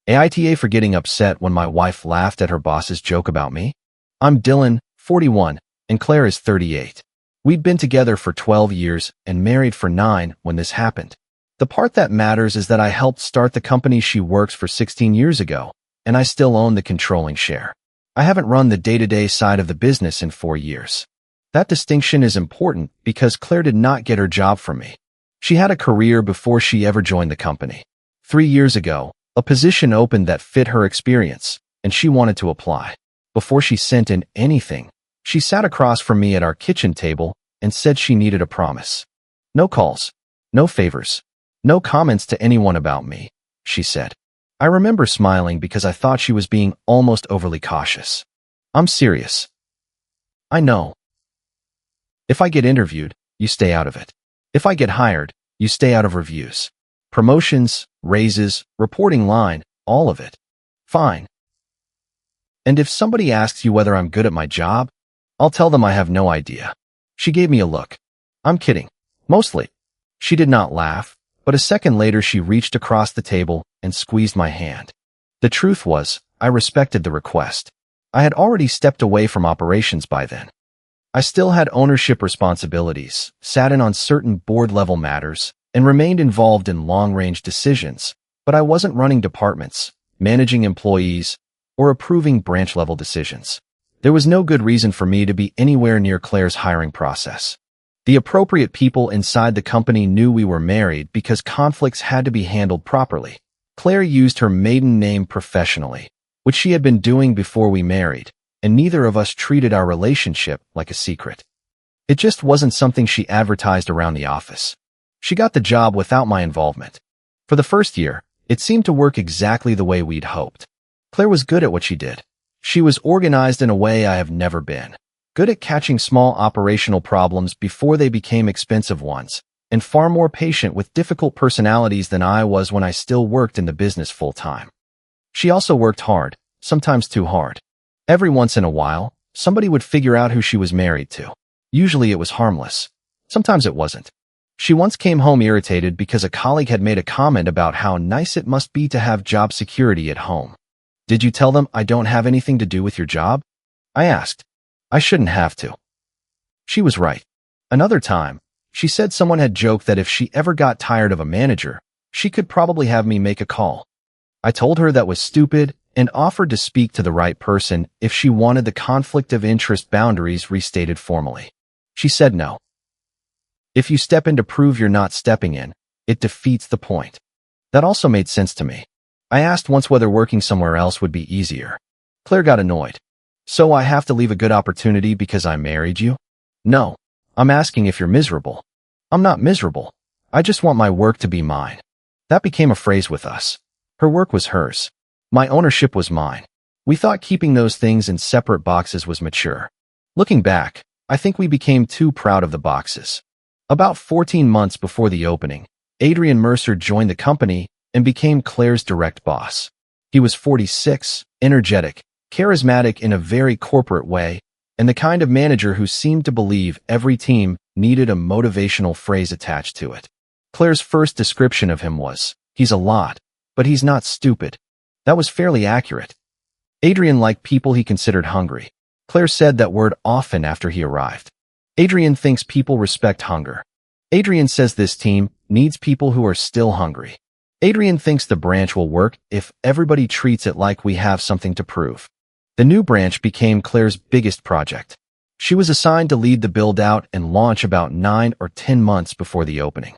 AITA for getting upset when my wife laughed at her boss's joke about me? I'm Dylan, 41, and Claire is 38. We'd been together for 12 years and married for 9 when this happened. The part that matters is that I helped start the company she works for 16 years ago, and I still own the controlling share. I haven't run the day-to-day side of the business in 4 years. That distinction is important because Claire did not get her job from me. She had a career before she ever joined the company. 3 years ago, a position opened that fit her experience, and she wanted to apply. Before she sent in anything, she sat across from me at our kitchen table and said she needed a promise. No calls, no favors, no comments to anyone about me, she said. I remember smiling because I thought she was being almost overly cautious. I'm serious. I know. If I get interviewed, you stay out of it. If I get hired, you stay out of reviews. Promotions, raises, reporting line, all of it. Fine. And if somebody asks you whether I'm good at my job, I'll tell them I have no idea. She gave me a look. I'm kidding. Mostly. She did not laugh, but a second later she reached across the table and squeezed my hand. The truth was, I respected the request. I had already stepped away from operations by then. I still had ownership responsibilities, sat in on certain board-level matters, and remained involved in long-range decisions, but I wasn't running departments, managing employees, or approving branch-level decisions. There was no good reason for me to be anywhere near Claire's hiring process. The appropriate people inside the company knew we were married because conflicts had to be handled properly. Claire used her maiden name professionally, which she had been doing before we married, and neither of us treated our relationship like a secret. It just wasn't something she advertised around the office. She got the job without my involvement. For the first year, it seemed to work exactly the way we'd hoped. Claire was good at what she did. She was organized in a way I have never been, good at catching small operational problems before they became expensive ones, and far more patient with difficult personalities than I was when I still worked in the business full-time. She also worked hard, sometimes too hard. Every once in a while, somebody would figure out who she was married to. Usually it was harmless. Sometimes it wasn't. She once came home irritated because a colleague had made a comment about how nice it must be to have job security at home. Did you tell them I don't have anything to do with your job? I asked. I shouldn't have to. She was right. Another time, she said someone had joked that if she ever got tired of a manager, she could probably have me make a call. I told her that was stupid and offered to speak to the right person if she wanted the conflict of interest boundaries restated formally. She said no. If you step in to prove you're not stepping in, it defeats the point. That also made sense to me. I asked once whether working somewhere else would be easier. Claire got annoyed. So I have to leave a good opportunity because I married you? No. I'm asking if you're miserable. I'm not miserable. I just want my work to be mine. That became a phrase with us. Her work was hers. My ownership was mine. We thought keeping those things in separate boxes was mature. Looking back, I think we became too proud of the boxes. About 14 months before the opening, Adrian Mercer joined the company and became Claire's direct boss. He was 46, energetic, charismatic in a very corporate way, and the kind of manager who seemed to believe every team needed a motivational phrase attached to it. Claire's first description of him was, "He's a lot, but he's not stupid." That was fairly accurate. Adrian liked people he considered hungry. Claire said that word often after he arrived. Adrian thinks people respect hunger. Adrian says this team needs people who are still hungry. Adrian thinks the branch will work if everybody treats it like we have something to prove. The new branch became Claire's biggest project. She was assigned to lead the build-out and launch about 9 or 10 months before the opening.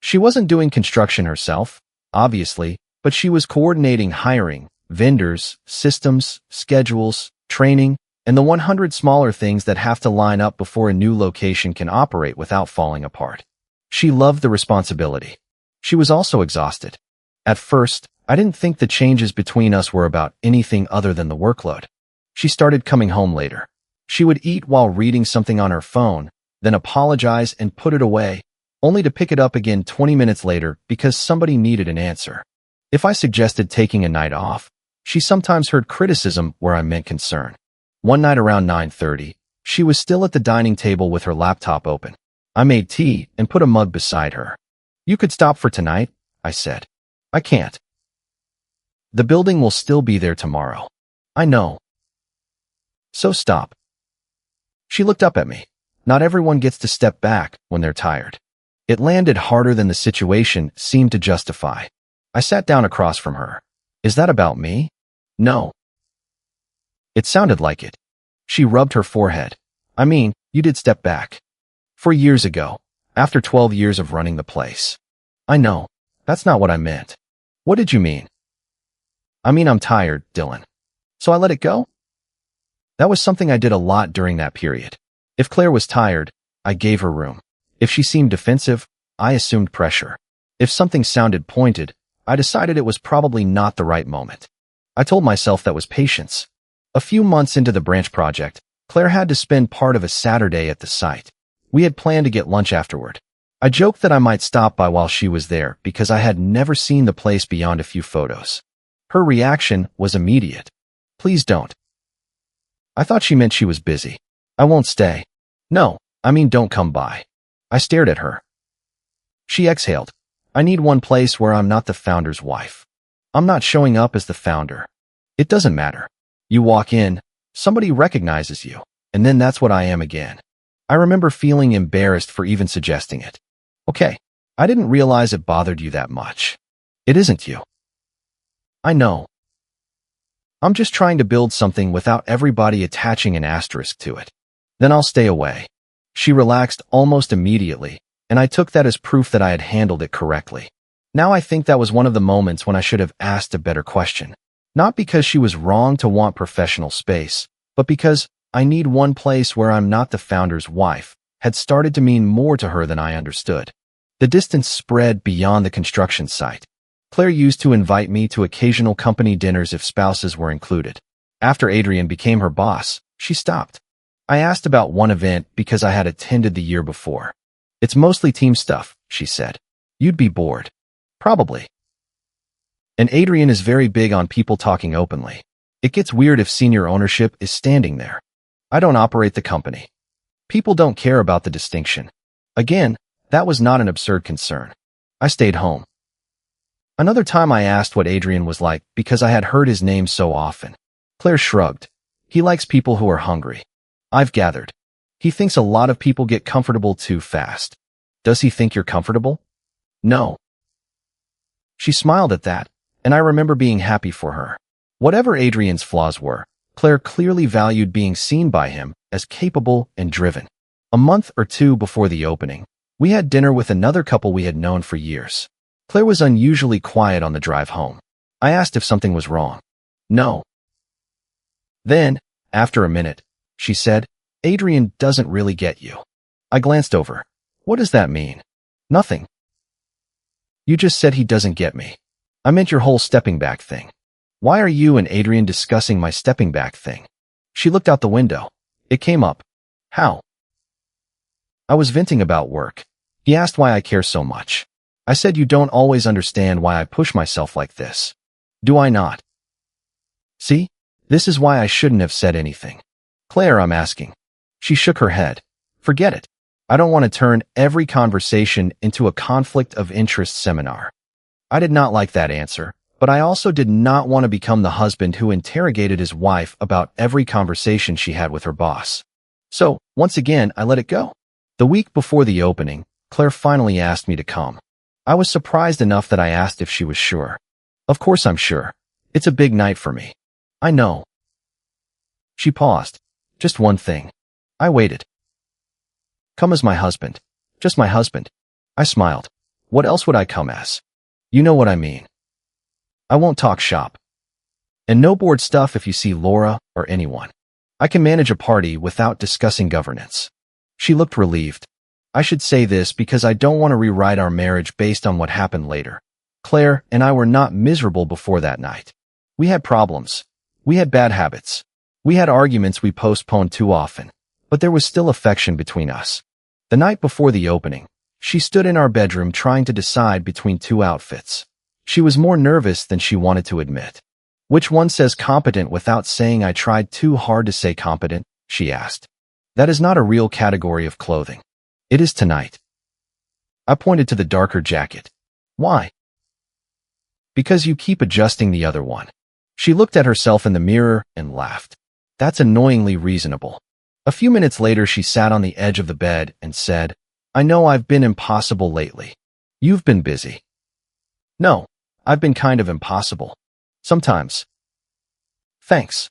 She wasn't doing construction herself, obviously, but she was coordinating hiring, vendors, systems, schedules, training, and the 100 smaller things that have to line up before a new location can operate without falling apart. She loved the responsibility. She was also exhausted. At first, I didn't think the changes between us were about anything other than the workload. She started coming home later. She would eat while reading something on her phone, then apologize and put it away, only to pick it up again 20 minutes later because somebody needed an answer. If I suggested taking a night off, she sometimes heard criticism where I meant concern. One night around 9:30, she was still at the dining table with her laptop open. I made tea and put a mug beside her. "You could stop for tonight," I said. "I can't." The building will still be there tomorrow. I know. So stop. She looked up at me. Not everyone gets to step back when they're tired. It landed harder than the situation seemed to justify. I sat down across from her. Is that about me? No. It sounded like it. She rubbed her forehead. I mean, you did step back. 4 years ago, after 12 years of running the place. I know. That's not what I meant. What did you mean? I mean, I'm tired, Dylan. So I let it go? That was something I did a lot during that period. If Claire was tired, I gave her room. If she seemed defensive, I assumed pressure. If something sounded pointed, I decided it was probably not the right moment. I told myself that was patience. A few months into the branch project, Claire had to spend part of a Saturday at the site. We had planned to get lunch afterward. I joked that I might stop by while she was there because I had never seen the place beyond a few photos. Her reaction was immediate. Please don't. I thought she meant she was busy. I won't stay. No, I mean don't come by. I stared at her. She exhaled. I need one place where I'm not the founder's wife. I'm not showing up as the founder. It doesn't matter. You walk in, somebody recognizes you, and then that's what I am again. I remember feeling embarrassed for even suggesting it. Okay, I didn't realize it bothered you that much. It isn't you. I know. I'm just trying to build something without everybody attaching an asterisk to it. Then I'll stay away. She relaxed almost immediately, and I took that as proof that I had handled it correctly. Now I think that was one of the moments when I should have asked a better question. Not because she was wrong to want professional space, but because I need one place where I'm not the founder's wife had started to mean more to her than I understood. The distance spread beyond the construction site. Claire used to invite me to occasional company dinners if spouses were included. After Adrian became her boss, she stopped. I asked about one event because I had attended the year before. It's mostly team stuff, she said. You'd be bored. Probably. And Adrian is very big on people talking openly. It gets weird if senior ownership is standing there. I don't operate the company. People don't care about the distinction. Again, that was not an absurd concern. I stayed home. Another time I asked what Adrian was like because I had heard his name so often. Claire shrugged. He likes people who are hungry. I've gathered. He thinks a lot of people get comfortable too fast. Does he think you're comfortable? No. She smiled at that, and I remember being happy for her. Whatever Adrian's flaws were, Claire clearly valued being seen by him as capable and driven. A month or two before the opening, we had dinner with another couple we had known for years. Claire was unusually quiet on the drive home. I asked if something was wrong. No. Then, after a minute, she said, Adrian doesn't really get you. I glanced over. What does that mean? Nothing. You just said he doesn't get me. I meant your whole stepping back thing. Why are you and Adrian discussing my stepping back thing? She looked out the window. It came up. How? I was venting about work. He asked why I care so much. I said you don't always understand why I push myself like this. Do I not? See? This is why I shouldn't have said anything. Claire, I'm asking. She shook her head. Forget it. I don't want to turn every conversation into a conflict of interest seminar. I did not like that answer, but I also did not want to become the husband who interrogated his wife about every conversation she had with her boss. So, once again, I let it go. The week before the opening, Claire finally asked me to come. I was surprised enough that I asked if she was sure. Of course I'm sure. It's a big night for me. I know. She paused. Just one thing. I waited. Come as my husband. Just my husband. I smiled. What else would I come as? You know what I mean. I won't talk shop. And no board stuff if you see Laura or anyone. I can manage a party without discussing governance. She looked relieved. I should say this because I don't want to rewrite our marriage based on what happened later. Claire and I were not miserable before that night. We had problems. We had bad habits. We had arguments we postponed too often, but there was still affection between us. The night before the opening, she stood in our bedroom trying to decide between two outfits. She was more nervous than she wanted to admit. Which one says competent without saying I tried too hard to say competent? She asked. That is not a real category of clothing. It is tonight. I pointed to the darker jacket. Why? Because you keep adjusting the other one. She looked at herself in the mirror and laughed. That's annoyingly reasonable. A few minutes later, she sat on the edge of the bed and said, I know I've been impossible lately. You've been busy. No, I've been kind of impossible. Sometimes. Thanks.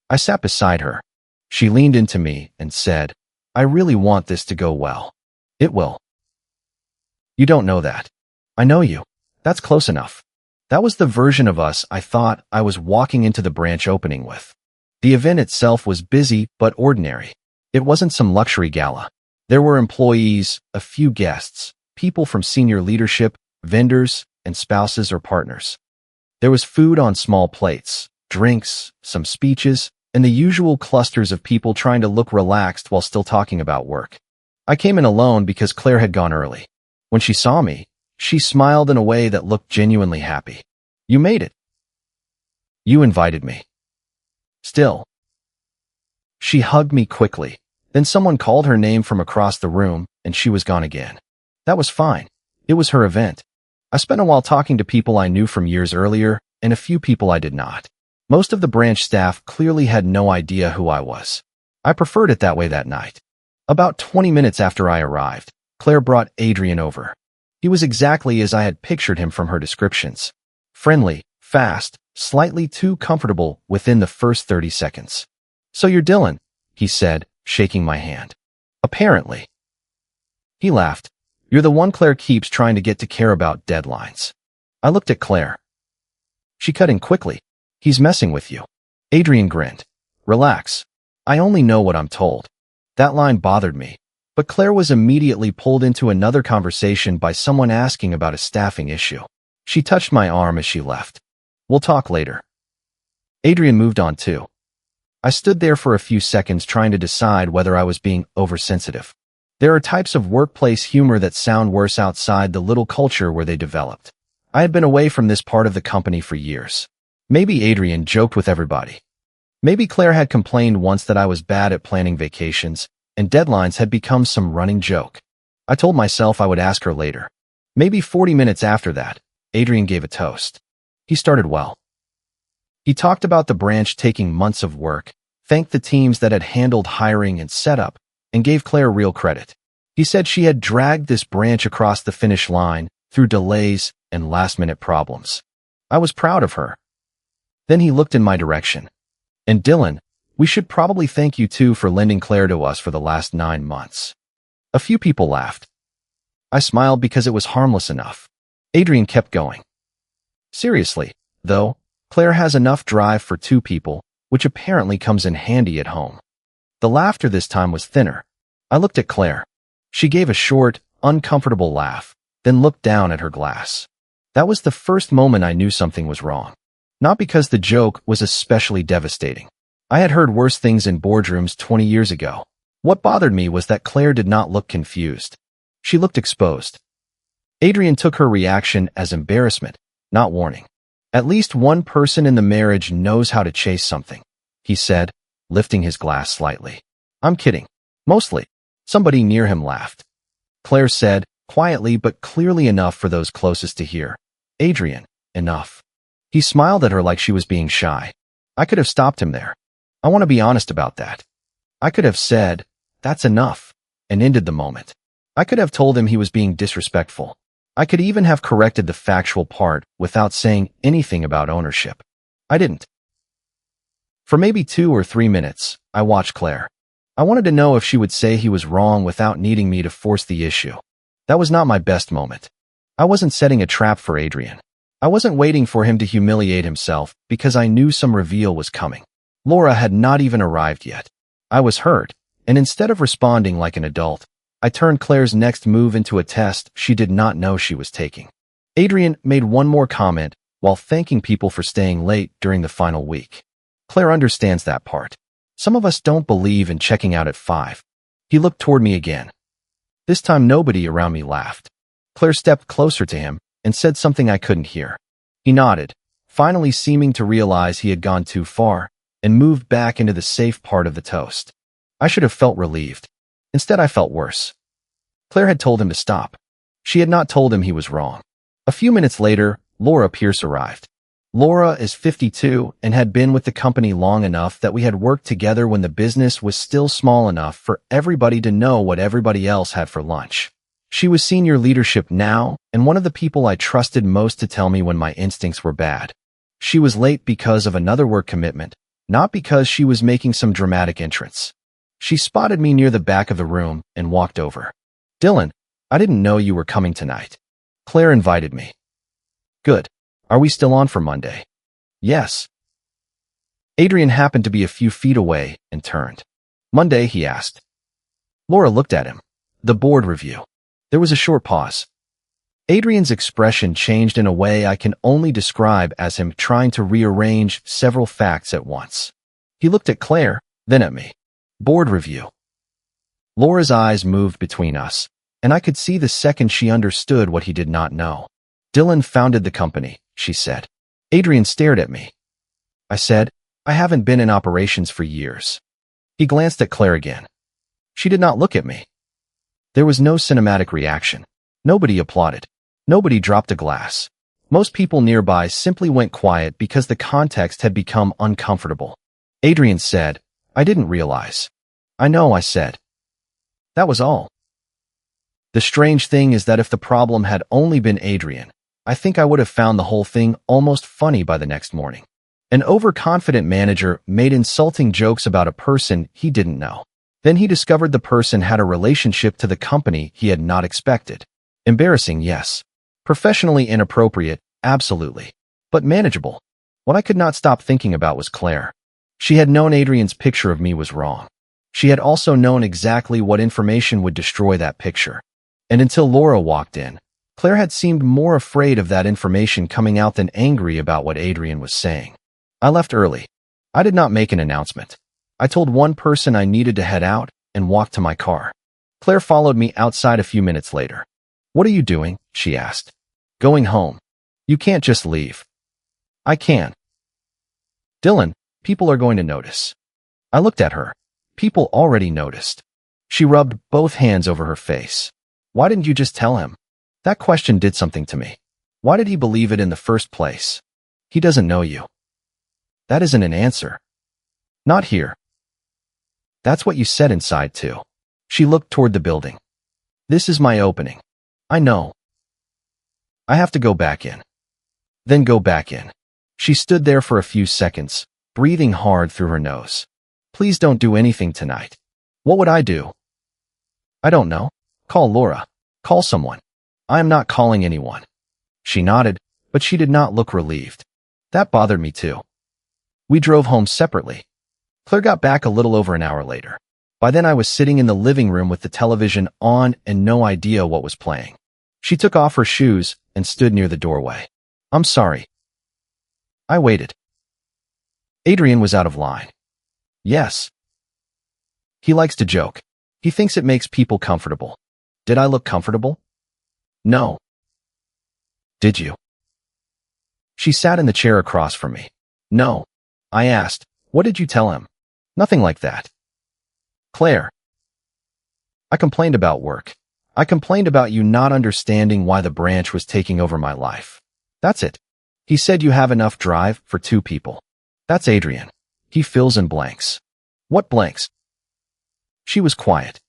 I sat beside her. She leaned into me and said, I really want this to go well. It will. You don't know that. I know you. That's close enough. That was the version of us I thought I was walking into the branch opening with. The event itself was busy but ordinary. It wasn't some luxury gala. There were employees, a few guests, people from senior leadership, vendors, and spouses or partners. There was food on small plates, drinks, some speeches, and the usual clusters of people trying to look relaxed while still talking about work. I came in alone because Claire had gone early. When she saw me, she smiled in a way that looked genuinely happy. You made it. You invited me. Still. She hugged me quickly. Then someone called her name from across the room, and she was gone again. That was fine. It was her event. I spent a while talking to people I knew from years earlier, and a few people I did not. Most of the branch staff clearly had no idea who I was. I preferred it that way that night. About 20 minutes after I arrived, Claire brought Adrian over. He was exactly as I had pictured him from her descriptions. Friendly, fast, slightly too comfortable within the first 30 seconds. So you're Dylan, he said, shaking my hand. Apparently. He laughed. You're the one Claire keeps trying to get to care about deadlines. I looked at Claire. She cut in quickly. He's messing with you. Adrian grinned. Relax. I only know what I'm told. That line bothered me, but Claire was immediately pulled into another conversation by someone asking about a staffing issue. She touched my arm as she left. We'll talk later. Adrian moved on too. I stood there for a few seconds trying to decide whether I was being oversensitive. There are types of workplace humor that sound worse outside the little culture where they developed. I had been away from this part of the company for years. Maybe Adrian joked with everybody. Maybe Claire had complained once that I was bad at planning vacations, and deadlines had become some running joke. I told myself I would ask her later. Maybe 40 minutes after that, Adrian gave a toast. He started well. He talked about the branch taking months of work, thanked the teams that had handled hiring and setup, and gave Claire real credit. He said she had dragged this branch across the finish line through delays and last-minute problems. I was proud of her. Then he looked in my direction. And Dylan, we should probably thank you too for lending Claire to us for the last 9 months. A few people laughed. I smiled because it was harmless enough. Adrian kept going. Seriously, though, Claire has enough drive for 2 people, which apparently comes in handy at home. The laughter this time was thinner. I looked at Claire. She gave a short, uncomfortable laugh, then looked down at her glass. That was the first moment I knew something was wrong. Not because the joke was especially devastating. I had heard worse things in boardrooms 20 years ago. What bothered me was that Claire did not look confused. She looked exposed. Adrian took her reaction as embarrassment, not warning. At least one person in the marriage knows how to chase something, he said, lifting his glass slightly. I'm kidding. Mostly. Somebody near him laughed. Claire said, quietly but clearly enough for those closest to hear. Adrian, enough. He smiled at her like she was being shy. I could have stopped him there. I want to be honest about that. I could have said, that's enough, and ended the moment. I could have told him he was being disrespectful. I could even have corrected the factual part without saying anything about ownership. I didn't. For maybe 2 or 3 minutes, I watched Claire. I wanted to know if she would say he was wrong without needing me to force the issue. That was not my best moment. I wasn't setting a trap for Adrian. I wasn't waiting for him to humiliate himself because I knew some reveal was coming. Laura had not even arrived yet. I was hurt, and instead of responding like an adult, I turned Claire's next move into a test she did not know she was taking. Adrian made one more comment while thanking people for staying late during the final week. Claire understands that part. Some of us don't believe in checking out at 5. He looked toward me again. This time nobody around me laughed. Claire stepped closer to him and said something I couldn't hear. He nodded, finally seeming to realize he had gone too far, and moved back into the safe part of the toast. I should have felt relieved. Instead, I felt worse. Claire had told him to stop. She had not told him he was wrong. A few minutes later, Laura Pierce arrived. Laura is 52 and had been with the company long enough that we had worked together when the business was still small enough for everybody to know what everybody else had for lunch. She was senior leadership now and one of the people I trusted most to tell me when my instincts were bad. She was late because of another work commitment, not because she was making some dramatic entrance. She spotted me near the back of the room and walked over. "Dylan, I didn't know you were coming tonight. Claire invited me." "Good. Are we still on for Monday?" "Yes." Adrian happened to be a few feet away and turned. "Monday?" he asked. Laura looked at him. "The board review." There was a short pause. Adrian's expression changed in a way I can only describe as him trying to rearrange several facts at once. He looked at Claire, then at me. "Board review." Laura's eyes moved between us, and I could see the second she understood what he did not know. "Dylan founded the company," she said. Adrian stared at me. I said, "I haven't been in operations for years." He glanced at Claire again. She did not look at me. There was no cinematic reaction. Nobody applauded. Nobody dropped a glass. Most people nearby simply went quiet because the context had become uncomfortable. Adrian said, "I didn't realize." "I know," I said. That was all. The strange thing is that if the problem had only been Adrian, I think I would have found the whole thing almost funny by the next morning. An overconfident manager made insulting jokes about a person he didn't know. Then he discovered the person had a relationship to the company he had not expected. Embarrassing, yes. Professionally inappropriate, absolutely. But manageable. What I could not stop thinking about was Claire. She had known Adrian's picture of me was wrong. She had also known exactly what information would destroy that picture. And until Laura walked in, Claire had seemed more afraid of that information coming out than angry about what Adrian was saying. I left early. I did not make an announcement. I told one person I needed to head out and walked to my car. Claire followed me outside a few minutes later. "What are you doing?" she asked. "Going home. You can't just leave." "I can." "Dylan, people are going to notice." I looked at her. People already noticed. She rubbed both hands over her face. "Why didn't you just tell him?" That question did something to me. Why did he believe it in the first place? He doesn't know you. That isn't an answer. Not here. That's what you said inside too. She looked toward the building. "This is my opening." "I know." "I have to go back in." "Then go back in." She stood there for a few seconds, breathing hard through her nose. "Please don't do anything tonight." "What would I do?" "I don't know. Call Laura. Call someone." "I am not calling anyone." She nodded, but she did not look relieved. That bothered me too. We drove home separately. Claire got back a little over an hour later. By then I was sitting in the living room with the television on and no idea what was playing. She took off her shoes and stood near the doorway. "I'm sorry." I waited. Adrian was out of line. "Yes." He likes to joke. He thinks it makes people comfortable. Did I look comfortable? No. Did you? She sat in the chair across from me. No. I asked, "What did you tell him?" "Nothing like that." "Claire." I complained about work. I complained about you not understanding why the branch was taking over my life. That's it. He said you have enough drive for 2 people. That's Adrian. He fills in blanks. "What blanks?" She was quiet.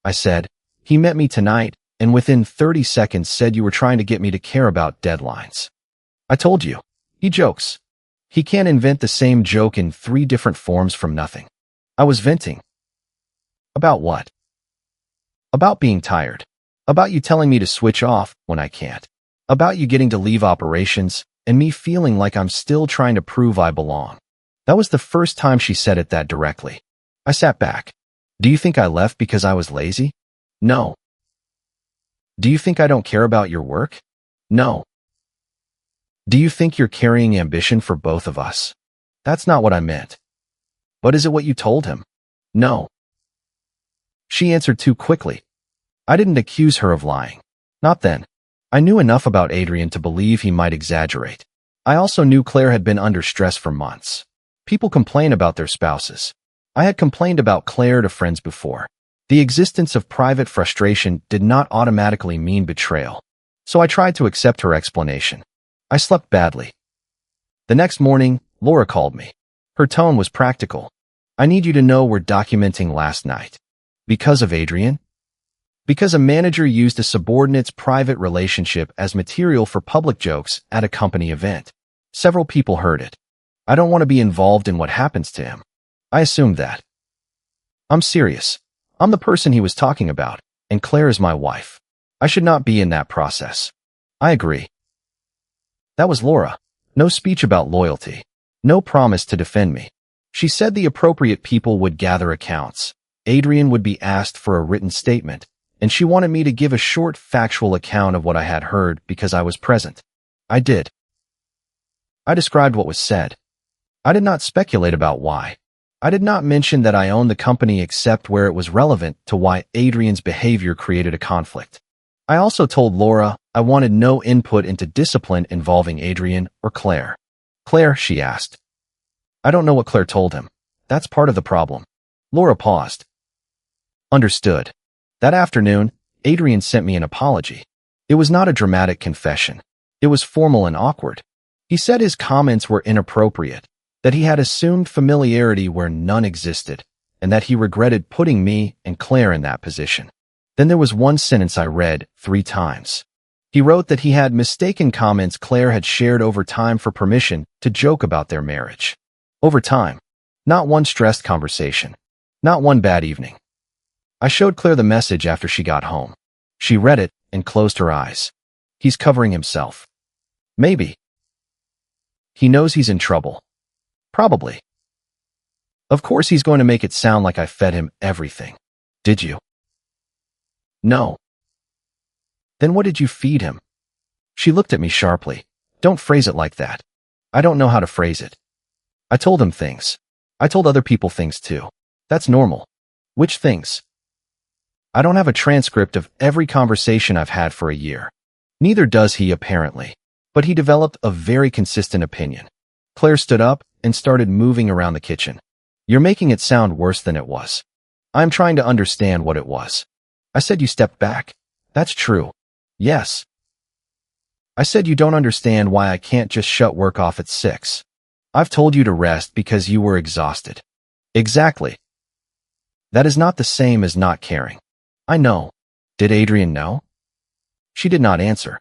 I said, "He met me tonight, and within 30 seconds said you were trying to get me to care about deadlines." "I told you. He jokes. He can't invent the same joke in 3 different forms from nothing." I was venting. About what? About being tired. About you telling me to switch off when I can't. About you getting to leave operations, and me feeling like I'm still trying to prove I belong. That was the first time she said it that directly. I sat back. "Do you think I left because I was lazy?" "No." "Do you think I don't care about your work?" "No." "Do you think you're carrying ambition for both of us?" "That's not what I meant." "But is it what you told him?" "No." She answered too quickly. I didn't accuse her of lying. Not then. I knew enough about Adrian to believe he might exaggerate. I also knew Claire had been under stress for months. People complain about their spouses. I had complained about Claire to friends before. The existence of private frustration did not automatically mean betrayal. So I tried to accept her explanation. I slept badly. The next morning, Laura called me. Her tone was practical. I need you to know we're documenting last night. Because of Adrian? Because a manager used a subordinate's private relationship as material for public jokes at a company event. Several people heard it. I don't want to be involved in what happens to him. I assumed that. I'm serious. I'm the person he was talking about, and Claire is my wife. I should not be in that process. I agree. That was Laura. No speech about loyalty. No promise to defend me. She said the appropriate people would gather accounts. Adrian would be asked for a written statement, and she wanted me to give a short factual account of what I had heard because I was present. I did. I described what was said. I did not speculate about why. I did not mention that I owned the company except where it was relevant to why Adrian's behavior created a conflict. I also told Laura I wanted no input into discipline involving Adrian or Claire. Claire, she asked. I don't know what Claire told him. That's part of the problem. Laura paused. Understood. That afternoon, Adrian sent me an apology. It was not a dramatic confession. It was formal and awkward. He said his comments were inappropriate, that he had assumed familiarity where none existed, and that he regretted putting me and Claire in that position. Then there was one sentence I read 3 times. He wrote that he had mistaken comments Claire had shared over time for permission to joke about their marriage. Over time. Not one stressed conversation. Not one bad evening. I showed Claire the message after she got home. She read it and closed her eyes. He's covering himself. Maybe. He knows he's in trouble. Probably. Of course he's going to make it sound like I fed him everything. Did you? No. Then what did you feed him? She looked at me sharply. Don't phrase it like that. I don't know how to phrase it. I told him things. I told other people things too. That's normal. Which things? I don't have a transcript of every conversation I've had for a year. Neither does he, apparently. But he developed a very consistent opinion. Claire stood up and started moving around the kitchen. You're making it sound worse than it was. I'm trying to understand what it was. I said you stepped back. That's true. Yes. I said you don't understand why I can't just shut work off at 6. I've told you to rest because you were exhausted. Exactly. That is not the same as not caring. I know. Did Adrian know? She did not answer.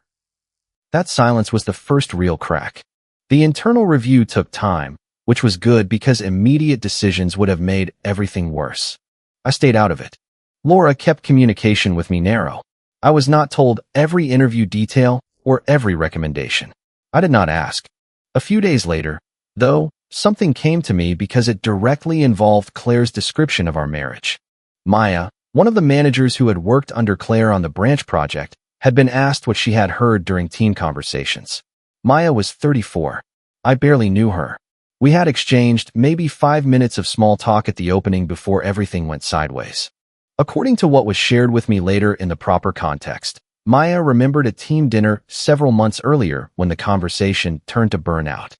That silence was the first real crack. The internal review took time, which was good because immediate decisions would have made everything worse. I stayed out of it. Laura kept communication with me narrow. I was not told every interview detail or every recommendation. I did not ask. A few days later, though, something came to me because it directly involved Claire's description of our marriage. Maya, one of the managers who had worked under Claire on the branch project, had been asked what she had heard during team conversations. Maya was 34. I barely knew her. We had exchanged maybe 5 minutes of small talk at the opening before everything went sideways. According to what was shared with me later in the proper context, Maya remembered a team dinner several months earlier when the conversation turned to burnout.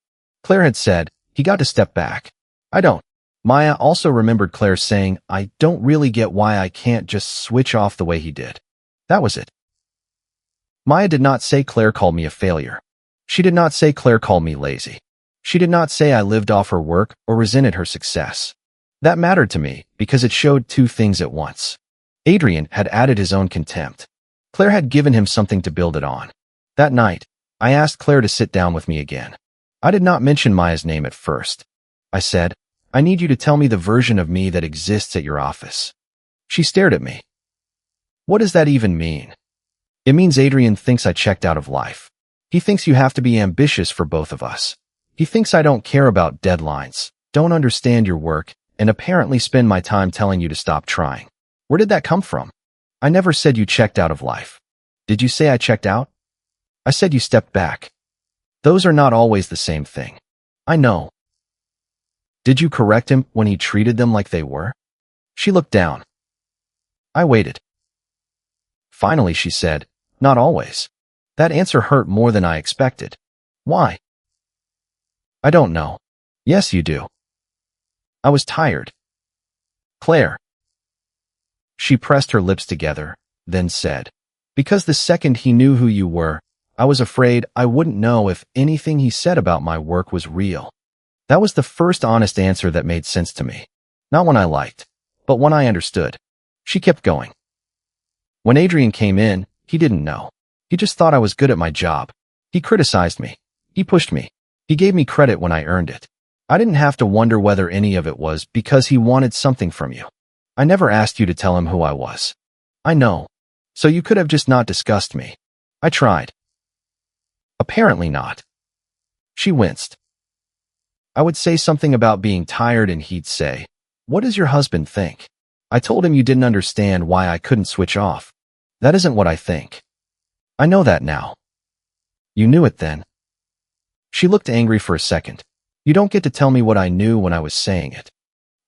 Claire had said, he got to step back. I don't. Maya also remembered Claire saying, I don't really get why I can't just switch off the way he did. That was it. Maya did not say Claire called me a failure. She did not say Claire called me lazy. She did not say I lived off her work or resented her success. That mattered to me because it showed 2 things at once. Adrian had added his own contempt. Claire had given him something to build it on. That night, I asked Claire to sit down with me again. I did not mention Maya's name at first. I said, I need you to tell me the version of me that exists at your office. She stared at me. What does that even mean? It means Adrian thinks I checked out of life. He thinks you have to be ambitious for both of us. He thinks I don't care about deadlines, don't understand your work, and apparently spend my time telling you to stop trying. Where did that come from? I never said you checked out of life. Did you say I checked out? I said you stepped back. Those are not always the same thing. I know. Did you correct him when he treated them like they were? She looked down. I waited. Finally, she said, not always. That answer hurt more than I expected. Why? I don't know. Yes, you do. I was tired. Claire. She pressed her lips together, then said, because the second he knew who you were, I was afraid I wouldn't know if anything he said about my work was real. That was the first honest answer that made sense to me. Not one I liked, but one I understood. She kept going. When Adrian came in, he didn't know. He just thought I was good at my job. He criticized me. He pushed me. He gave me credit when I earned it. I didn't have to wonder whether any of it was because he wanted something from you. I never asked you to tell him who I was. I know. So you could have just not discussed me. I tried. Apparently not. She winced. I would say something about being tired and he'd say, "What does your husband think?" I told him you didn't understand why I couldn't switch off. That isn't what I think. I know that now. You knew it then. She looked angry for a second. You don't get to tell me what I knew when I was saying it.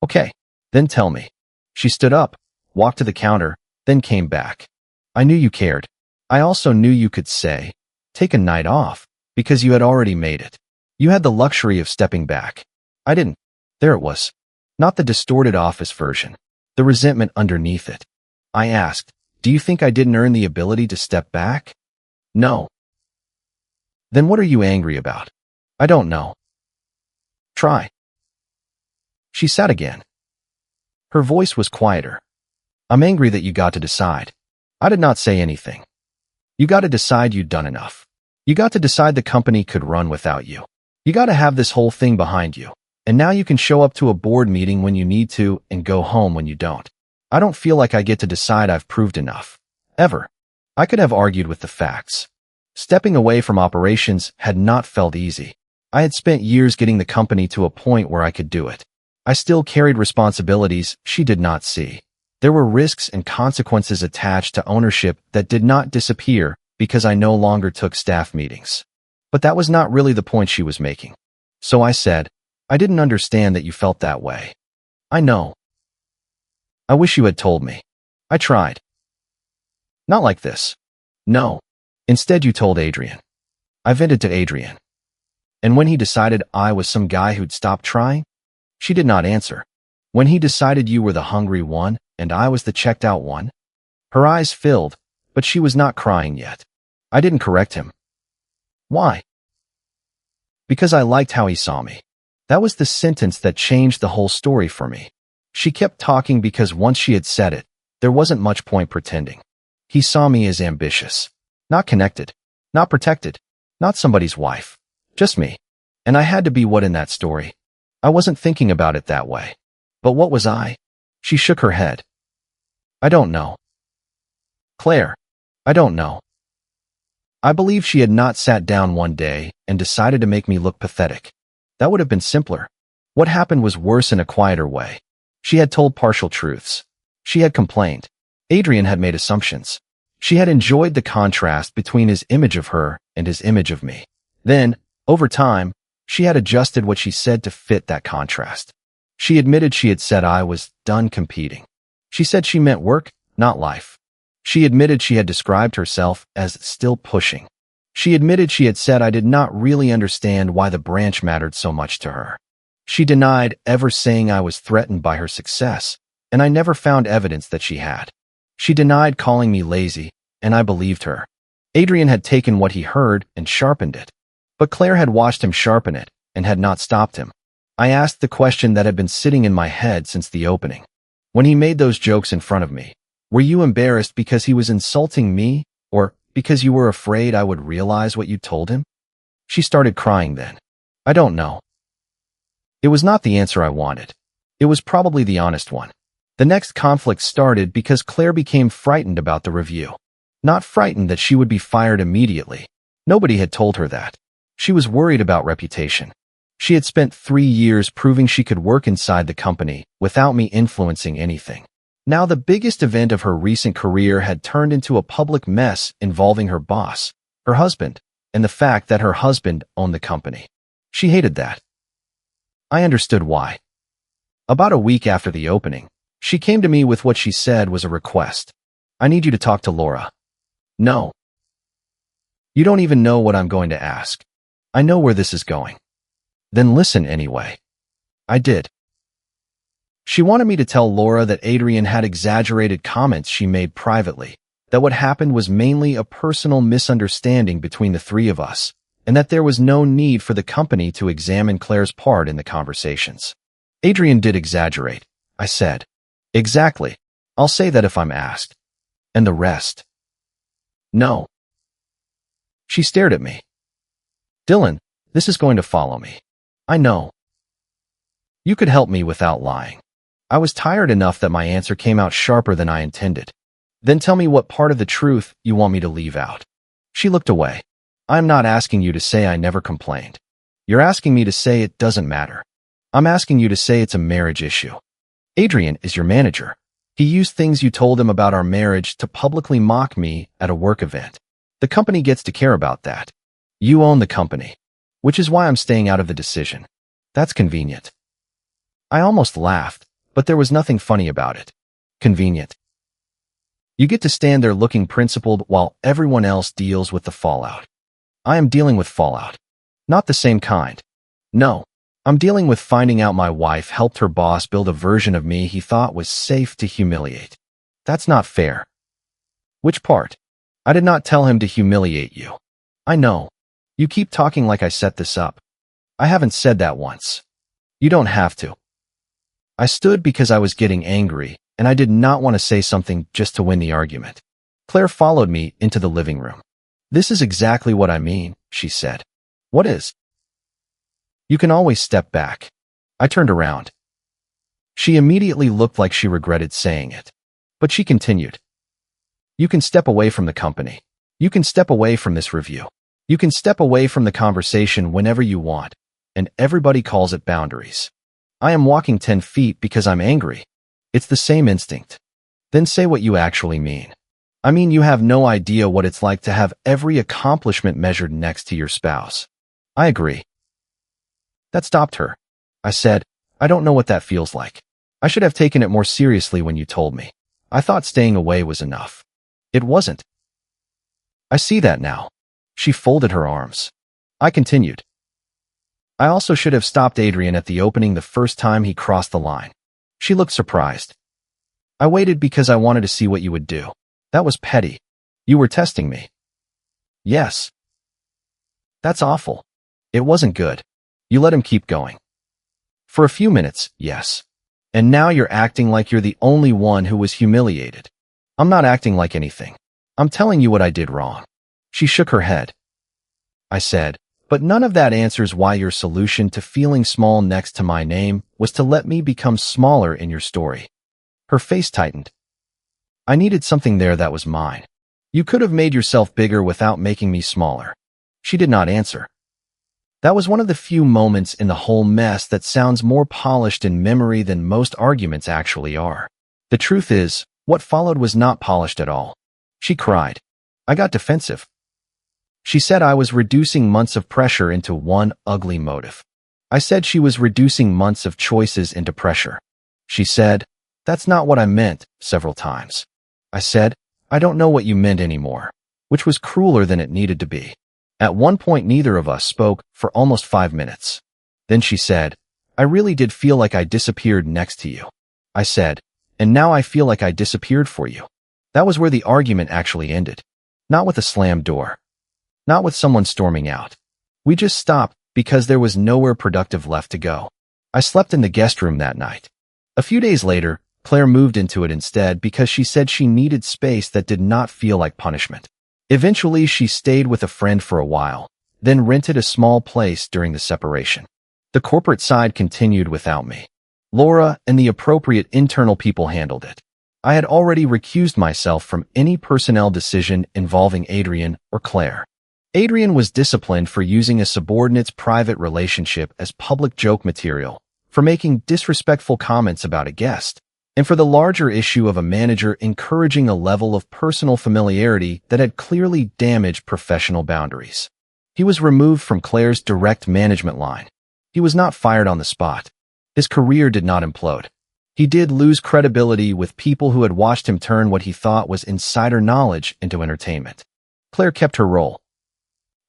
Okay, then tell me. She stood up, walked to the counter, then came back. I knew you cared. I also knew you could say, take a night off, because you had already made it. You had the luxury of stepping back. I didn't. There it was. Not the distorted office version. The resentment underneath it. I asked, do you think I didn't earn the ability to step back? No. Then what are you angry about? I don't know. Try. She sat again. Her voice was quieter. I'm angry that you got to decide. I did not say anything. You got to decide you'd done enough. You got to decide the company could run without you. You got to have this whole thing behind you. And now you can show up to a board meeting when you need to and go home when you don't. I don't feel like I get to decide I've proved enough. Ever. I could have argued with the facts. Stepping away from operations had not felt easy. I had spent years getting the company to a point where I could do it. I still carried responsibilities she did not see. There were risks and consequences attached to ownership that did not disappear because I no longer took staff meetings. But that was not really the point she was making. So I said, I didn't understand that you felt that way. I know. I wish you had told me. I tried. Not like this. No. Instead, you told Adrian. I vented to Adrian. And when he decided I was some guy who'd stopped trying, she did not answer. When he decided you were the hungry one and I was the checked out one, her eyes filled, but she was not crying yet. I didn't correct him. Why? Because I liked how he saw me. That was the sentence that changed the whole story for me. She kept talking because once she had said it, there wasn't much point pretending. He saw me as ambitious. Not connected. Not protected. Not somebody's wife. Just me. And I had to be what in that story? I wasn't thinking about it that way. But what was I? She shook her head. I don't know. Claire, I don't know. I believe she had not sat down one day and decided to make me look pathetic. That would have been simpler. What happened was worse in a quieter way. She had told partial truths. She had complained. Adrian had made assumptions. She had enjoyed the contrast between his image of her and his image of me. Then, over time, she had adjusted what she said to fit that contrast. She admitted she had said I was done competing. She said she meant work, not life. She admitted she had described herself as still pushing. She admitted she had said I did not really understand why the branch mattered so much to her. She denied ever saying I was threatened by her success, and I never found evidence that she had. She denied calling me lazy, and I believed her. Adrian had taken what he heard and sharpened it. But Claire had watched him sharpen it and had not stopped him. I asked the question that had been sitting in my head since the opening. When he made those jokes in front of me, were you embarrassed because he was insulting me, or because you were afraid I would realize what you told him? She started crying then. I don't know. It was not the answer I wanted. It was probably the honest one. The next conflict started because Claire became frightened about the review. Not frightened that she would be fired immediately. Nobody had told her that. She was worried about reputation. She had spent 3 years proving she could work inside the company without me influencing anything. Now the biggest event of her recent career had turned into a public mess involving her boss, her husband, and the fact that her husband owned the company. She hated that. I understood why. About a week after the opening, she came to me with what she said was a request. I need you to talk to Laura. No. You don't even know what I'm going to ask. I know where this is going. Then listen anyway. I did. She wanted me to tell Laura that Adrian had exaggerated comments she made privately, that what happened was mainly a personal misunderstanding between the three of us, and that there was no need for the company to examine Claire's part in the conversations. Adrian did exaggerate, I said. Exactly. I'll say that if I'm asked. And the rest? No. She stared at me. Dylan, this is going to follow me. I know. You could help me without lying. I was tired enough that my answer came out sharper than I intended. Then tell me what part of the truth you want me to leave out. She looked away. I'm not asking you to say I never complained. You're asking me to say it doesn't matter. I'm asking you to say it's a marriage issue. Adrian is your manager. He used things you told him about our marriage to publicly mock me at a work event. The company gets to care about that. You own the company, which is why I'm staying out of the decision. That's convenient. I almost laughed, but there was nothing funny about it. Convenient. You get to stand there looking principled while everyone else deals with the fallout. I am dealing with fallout. Not the same kind. No. I'm dealing with finding out my wife helped her boss build a version of me he thought was safe to humiliate. That's not fair. Which part? I did not tell him to humiliate you. I know. You keep talking like I set this up. I haven't said that once. You don't have to. I stood because I was getting angry, and I did not want to say something just to win the argument. Claire followed me into the living room. This is exactly what I mean, she said. What is? You can always step back. I turned around. She immediately looked like she regretted saying it. But she continued. You can step away from the company. You can step away from this review. You can step away from the conversation whenever you want, and everybody calls it boundaries. I am walking 10 feet because I'm angry. It's the same instinct. Then say what you actually mean. I mean, you have no idea what it's like to have every accomplishment measured next to your spouse. I agree. That stopped her. I said, I don't know what that feels like. I should have taken it more seriously when you told me. I thought staying away was enough. It wasn't. I see that now. She folded her arms. I continued. I also should have stopped Adrian at the opening the first time he crossed the line. She looked surprised. I waited because I wanted to see what you would do. That was petty. You were testing me. Yes. That's awful. It wasn't good. You let him keep going. For a few minutes, yes. And now you're acting like you're the only one who was humiliated. I'm not acting like anything. I'm telling you what I did wrong. She shook her head. I said, but none of that answers why your solution to feeling small next to my name was to let me become smaller in your story. Her face tightened. I needed something there that was mine. You could have made yourself bigger without making me smaller. She did not answer. That was one of the few moments in the whole mess that sounds more polished in memory than most arguments actually are. The truth is, what followed was not polished at all. She cried. I got defensive. She said I was reducing months of pressure into one ugly motive. I said she was reducing months of choices into pressure. She said, that's not what I meant, several times. I said, I don't know what you meant anymore, which was crueler than it needed to be. At one point, neither of us spoke for almost 5 minutes. Then she said, I really did feel like I disappeared next to you. I said, and now I feel like I disappeared for you. That was where the argument actually ended. Not with a slammed door. Not with someone storming out. We just stopped because there was nowhere productive left to go. I slept in the guest room that night. A few days later, Claire moved into it instead because she said she needed space that did not feel like punishment. Eventually, she stayed with a friend for a while, then rented a small place during the separation. The corporate side continued without me. Laura and the appropriate internal people handled it. I had already recused myself from any personnel decision involving Adrian or Claire. Adrian was disciplined for using a subordinate's private relationship as public joke material, for making disrespectful comments about a guest, and for the larger issue of a manager encouraging a level of personal familiarity that had clearly damaged professional boundaries. He was removed from Claire's direct management line. He was not fired on the spot. His career did not implode. He did lose credibility with people who had watched him turn what he thought was insider knowledge into entertainment. Claire kept her role.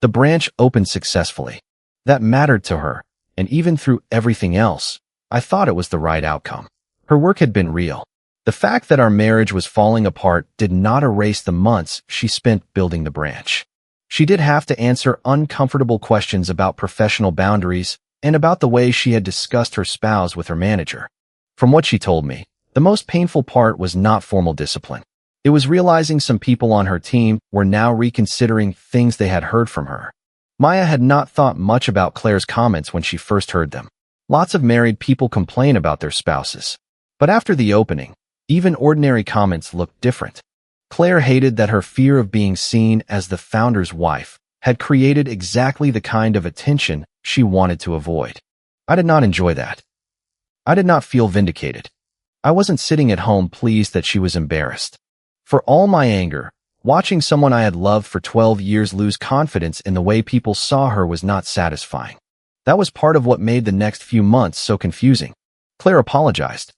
The branch opened successfully. That mattered to her, and even through everything else, I thought it was the right outcome. Her work had been real. The fact that our marriage was falling apart did not erase the months she spent building the branch. She did have to answer uncomfortable questions about professional boundaries and about the way she had discussed her spouse with her manager. From what she told me, the most painful part was not formal discipline. It was realizing some people on her team were now reconsidering things they had heard from her. Maya had not thought much about Claire's comments when she first heard them. Lots of married people complain about their spouses. But after the opening, even ordinary comments looked different. Claire hated that her fear of being seen as the founder's wife had created exactly the kind of attention she wanted to avoid. I did not enjoy that. I did not feel vindicated. I wasn't sitting at home pleased that she was embarrassed. For all my anger, watching someone I had loved for 12 years lose confidence in the way people saw her was not satisfying. That was part of what made the next few months so confusing. Claire apologized.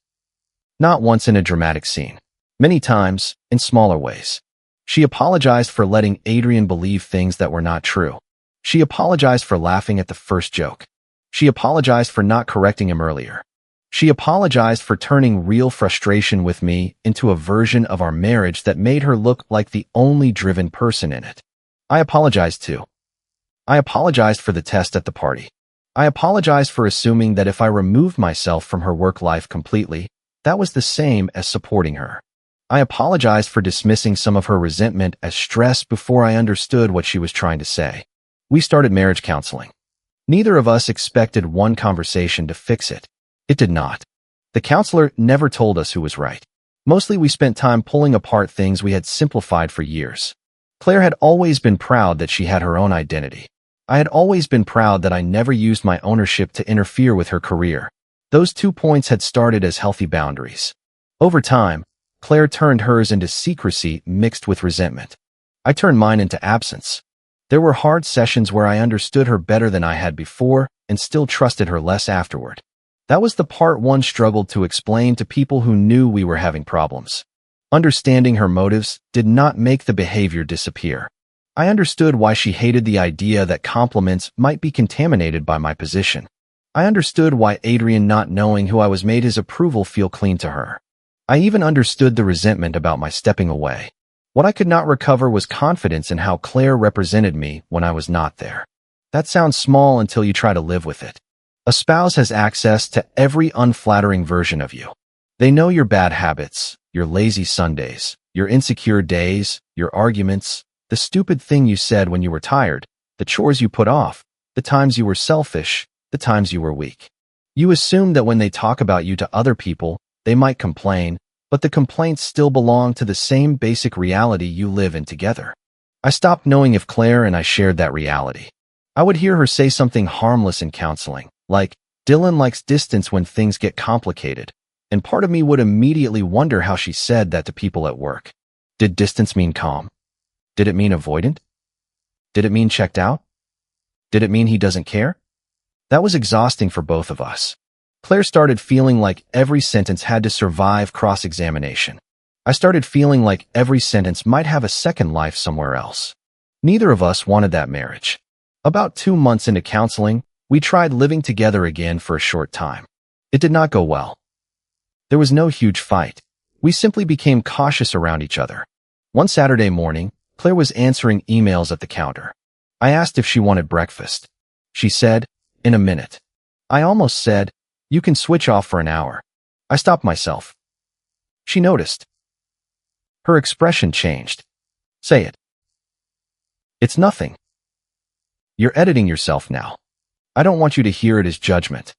Not once in a dramatic scene. Many times, in smaller ways. She apologized for letting Adrian believe things that were not true. She apologized for laughing at the first joke. She apologized for not correcting him earlier. She apologized for turning real frustration with me into a version of our marriage that made her look like the only driven person in it. I apologized too. I apologized for the test at the party. I apologized for assuming that if I removed myself from her work life completely, that was the same as supporting her. I apologized for dismissing some of her resentment as stress before I understood what she was trying to say. We started marriage counseling. Neither of us expected one conversation to fix it. It did not. The counselor never told us who was right. Mostly we spent time pulling apart things we had simplified for years. Claire had always been proud that she had her own identity. I had always been proud that I never used my ownership to interfere with her career. Those 2 points had started as healthy boundaries. Over time, Claire turned hers into secrecy mixed with resentment. I turned mine into absence. There were hard sessions where I understood her better than I had before and still trusted her less afterward. That was the part one struggled to explain to people who knew we were having problems. Understanding her motives did not make the behavior disappear. I understood why she hated the idea that compliments might be contaminated by my position. I understood why Adrian not knowing who I was made his approval feel clean to her. I even understood the resentment about my stepping away. What I could not recover was confidence in how Claire represented me when I was not there. That sounds small until you try to live with it. A spouse has access to every unflattering version of you. They know your bad habits, your lazy Sundays, your insecure days, your arguments, the stupid thing you said when you were tired, the chores you put off, the times you were selfish, the times you were weak. You assume that when they talk about you to other people, they might complain, but the complaints still belong to the same basic reality you live in together. I stopped knowing if Claire and I shared that reality. I would hear her say something harmless in counseling, like, "Dylan likes distance when things get complicated," and part of me would immediately wonder how she said that to people at work. Did distance mean calm? Did it mean avoidant? Did it mean checked out? Did it mean he doesn't care? That was exhausting for both of us. Claire started feeling like every sentence had to survive cross-examination. I started feeling like every sentence might have a second life somewhere else. Neither of us wanted that marriage. About 2 months into counseling, we tried living together again for a short time. It did not go well. There was no huge fight. We simply became cautious around each other. One Saturday morning, Claire was answering emails at the counter. I asked if she wanted breakfast. She said, "In a minute." I almost said, "You can switch off for an hour." I stopped myself. She noticed. Her expression changed. "Say it." "It's nothing." "You're editing yourself now. I don't want you to hear it as judgment.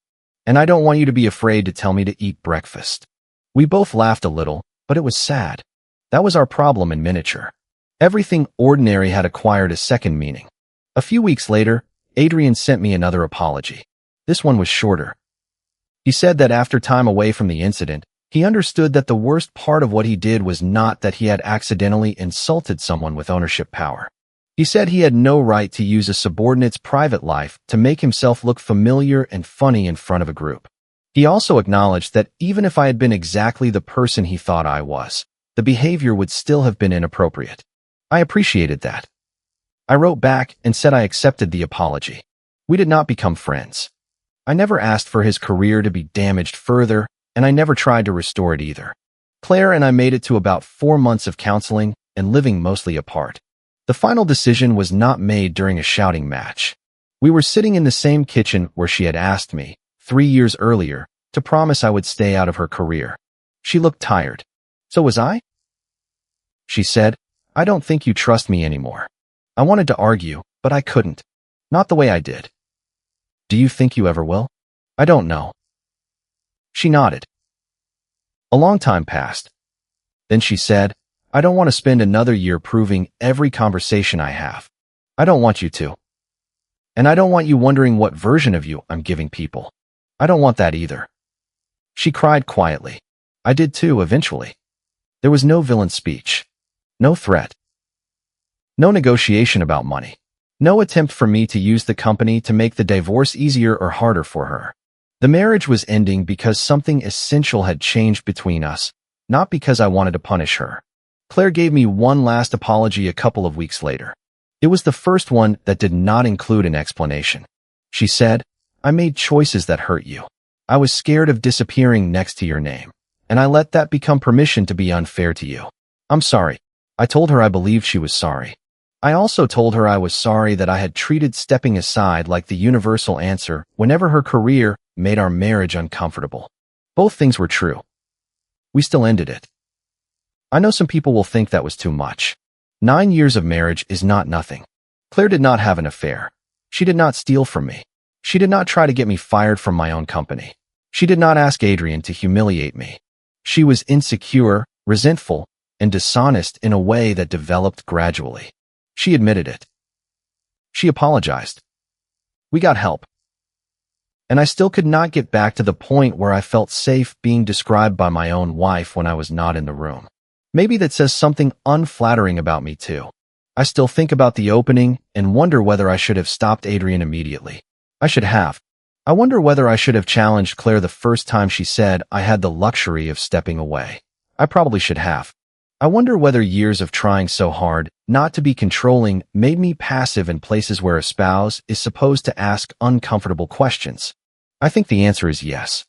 And I don't want you to be afraid to tell me to eat breakfast." We both laughed a little, but it was sad. That was our problem in miniature. Everything ordinary had acquired a second meaning. A few weeks later, Adrian sent me another apology. This one was shorter. He said that after time away from the incident, he understood that the worst part of what he did was not that he had accidentally insulted someone with ownership power. He said he had no right to use a subordinate's private life to make himself look familiar and funny in front of a group. He also acknowledged that even if I had been exactly the person he thought I was, the behavior would still have been inappropriate. I appreciated that. I wrote back and said I accepted the apology. We did not become friends. I never asked for his career to be damaged further, and I never tried to restore it either. Claire and I made it to about 4 months of counseling and living mostly apart. The final decision was not made during a shouting match. We were sitting in the same kitchen where she had asked me, 3 years earlier, to promise I would stay out of her career. She looked tired. So was I? She said, I don't think you trust me anymore. I wanted to argue, but I couldn't. Not the way I did. Do you think you ever will? I don't know. She nodded. A long time passed. Then she said, I don't want to spend another year proving every conversation I have. I don't want you to. And I don't want you wondering what version of you I'm giving people. I don't want that either. She cried quietly. I did too, eventually. There was no villain speech. No threat. No negotiation about money. No attempt for me to use the company to make the divorce easier or harder for her. The marriage was ending because something essential had changed between us, not because I wanted to punish her. Claire gave me one last apology a couple of weeks later. It was the first one that did not include an explanation. She said, I made choices that hurt you. I was scared of disappearing next to your name, and I let that become permission to be unfair to you. I'm sorry. I told her I believed she was sorry. I also told her I was sorry that I had treated stepping aside like the universal answer whenever her career made our marriage uncomfortable. Both things were true. We still ended it. I know some people will think that was too much. 9 years of marriage is not nothing. Claire did not have an affair. She did not steal from me. She did not try to get me fired from my own company. She did not ask Adrian to humiliate me. She was insecure, resentful, and dishonest in a way that developed gradually. She admitted it. She apologized. We got help. And I still could not get back to the point where I felt safe being described by my own wife when I was not in the room. Maybe that says something unflattering about me too. I still think about the opening and wonder whether I should have stopped Adrian immediately. I should have. I wonder whether I should have challenged Claire the first time she said I had the luxury of stepping away. I probably should have. I wonder whether years of trying so hard not to be controlling made me passive in places where a spouse is supposed to ask uncomfortable questions. I think the answer is yes.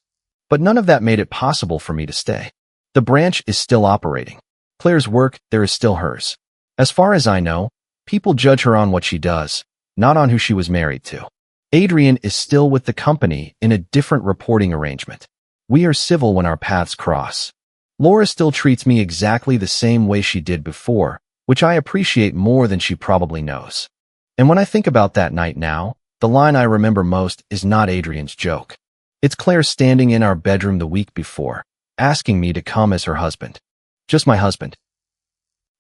But none of that made it possible for me to stay. The branch is still operating. Claire's work there is still hers. As far as I know, people judge her on what she does, not on who she was married to. Adrian is still with the company in a different reporting arrangement. We are civil when our paths cross. Laura still treats me exactly the same way she did before, which I appreciate more than she probably knows. And when I think about that night now, the line I remember most is not Adrian's joke. It's Claire standing in our bedroom the week before, asking me to come as her husband. Just my husband.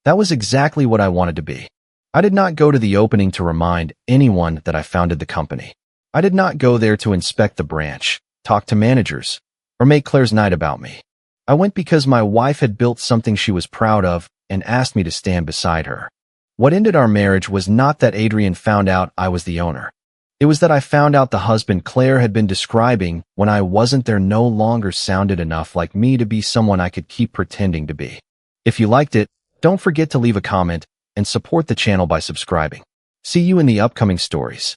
That was exactly what I wanted to be. I did not go to the opening to remind anyone that I founded the company. I did not go there to inspect the branch, talk to managers, or make Claire's night about me. I went because my wife had built something she was proud of and asked me to stand beside her. What ended our marriage was not that Adrian found out I was the owner. It was that I found out the husband Claire had been describing when I wasn't there no longer sounded enough like me to be someone I could keep pretending to be. If you liked it, don't forget to leave a comment and support the channel by subscribing. See you in the upcoming stories.